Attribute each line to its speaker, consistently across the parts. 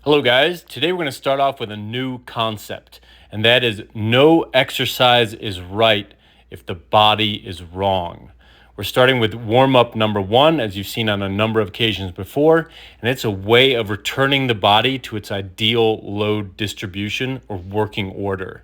Speaker 1: Hello guys, today we're going to start off with a new concept, and that is no exercise is right if the body is wrong. We're starting with warm-up number 1, as you've seen on a number of occasions before, and it's a way of returning the body to its ideal load distribution or working order.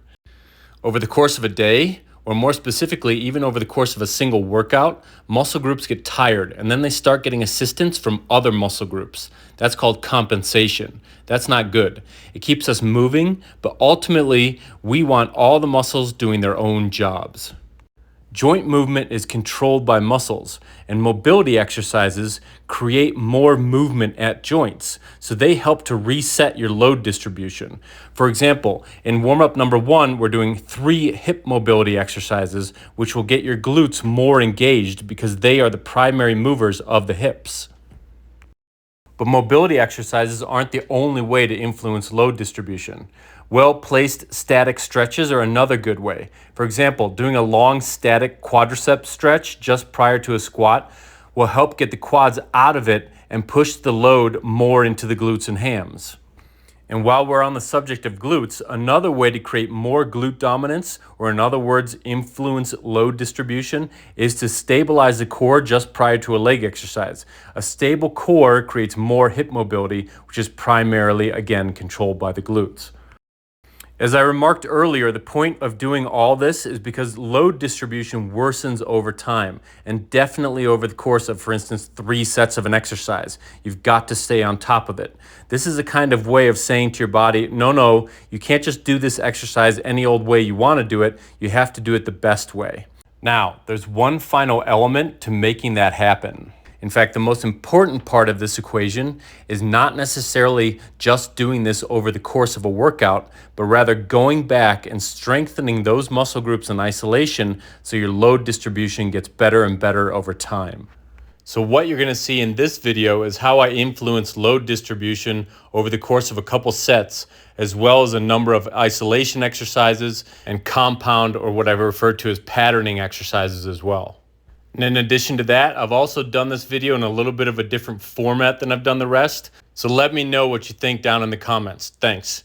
Speaker 1: Over the course of a day, or more specifically, even over the course of a single workout, muscle groups get tired and then they start getting assistance from other muscle groups. That's called compensation. That's not good. It keeps us moving, but ultimately, we want all the muscles doing their own jobs. Joint movement is controlled by muscles, and mobility exercises create more movement at joints, so they help to reset your load distribution. For example, in warm-up number 1, we're doing 3 hip mobility exercises, which will get your glutes more engaged because they are the primary movers of the hips. But mobility exercises aren't the only way to influence load distribution. Well-placed static stretches are another good way. For example, doing a long static quadricep stretch just prior to a squat will help get the quads out of it and push the load more into the glutes and hams. And while we're on the subject of glutes, another way to create more glute dominance, or in other words, influence load distribution, is to stabilize the core just prior to a leg exercise. A stable core creates more hip mobility, which is primarily, again, controlled by the glutes. As I remarked earlier, the point of doing all this is because load distribution worsens over time, and definitely over the course of, for instance, 3 sets of an exercise. You've got to stay on top of it. This is a kind of way of saying to your body, no, you can't just do this exercise any old way you want to do it. You have to do it the best way. Now, there's one final element to making that happen. In fact, the most important part of this equation is not necessarily just doing this over the course of a workout, but rather going back and strengthening those muscle groups in isolation so your load distribution gets better and better over time. So what you're going to see in this video is how I influence load distribution over the course of a couple sets, as well as a number of isolation exercises and compound, or what I've referred to as patterning exercises as well. And in addition to that, I've also done this video in a little bit of a different format than I've done the rest. So let me know what you think down in the comments. Thanks.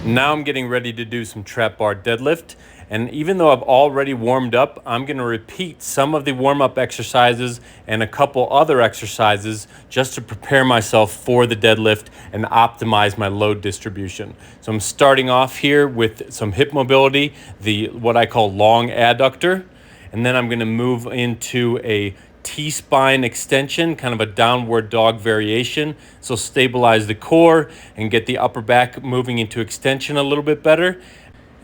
Speaker 1: Now I'm getting ready to do some trap bar deadlift. And even though I've already warmed up, I'm going to repeat some of the warm-up exercises and a couple other exercises just to prepare myself for the deadlift and optimize my load distribution. So I'm starting off here with some hip mobility, what I call long adductor, and then I'm going to move into a T-spine extension, kind of a downward dog variation. So stabilize the core and get the upper back moving into extension a little bit better.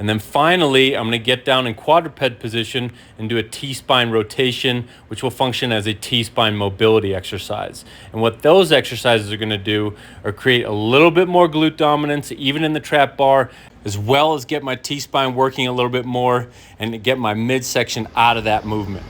Speaker 1: And then finally, I'm going to get down in quadruped position and do a T-spine rotation, which will function as a T-spine mobility exercise. And what those exercises are going to do are create a little bit more glute dominance, even in the trap bar, as well as get my T-spine working a little bit more and get my midsection out of that movement.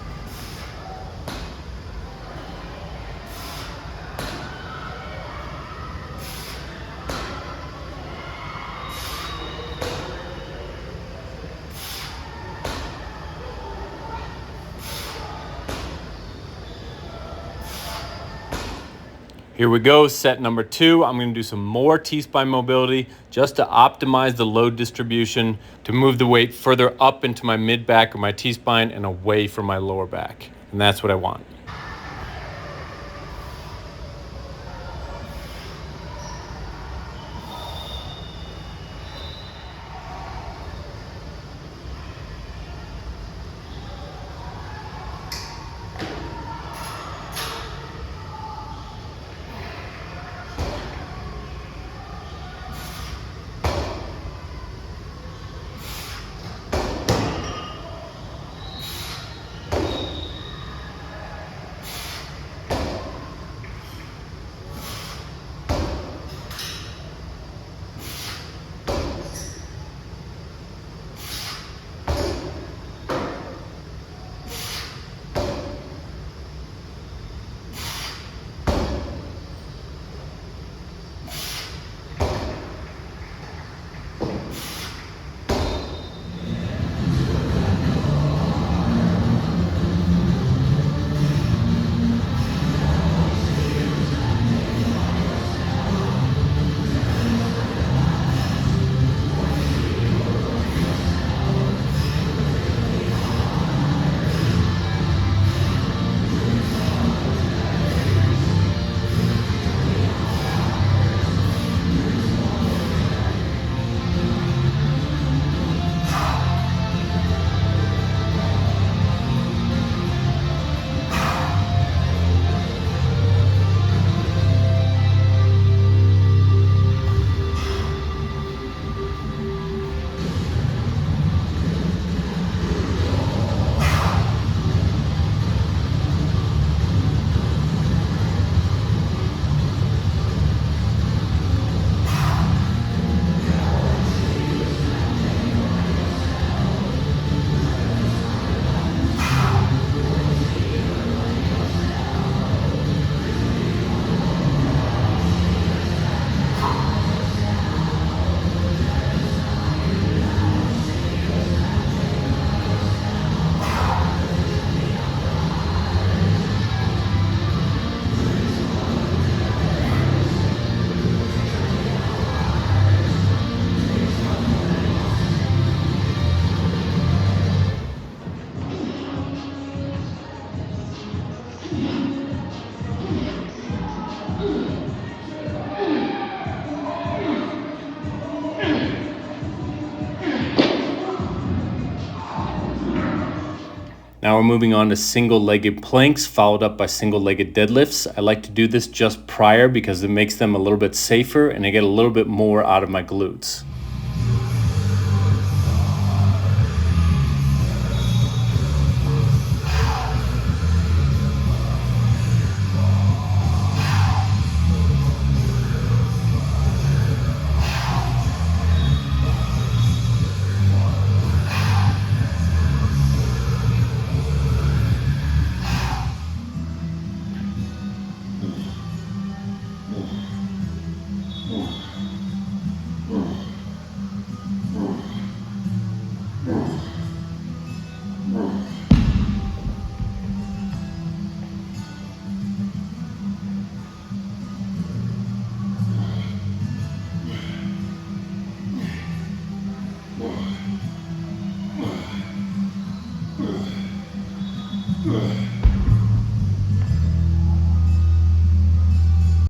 Speaker 1: Here we go, set number 2. I'm gonna do some more T-spine mobility just to optimize the load distribution to move the weight further up into my mid-back or my T-spine and away from my lower back. And that's what I want. Now we're moving on to single-legged planks followed up by single-legged deadlifts. I like to do this just prior because it makes them a little bit safer and I get a little bit more out of my glutes. Ugh.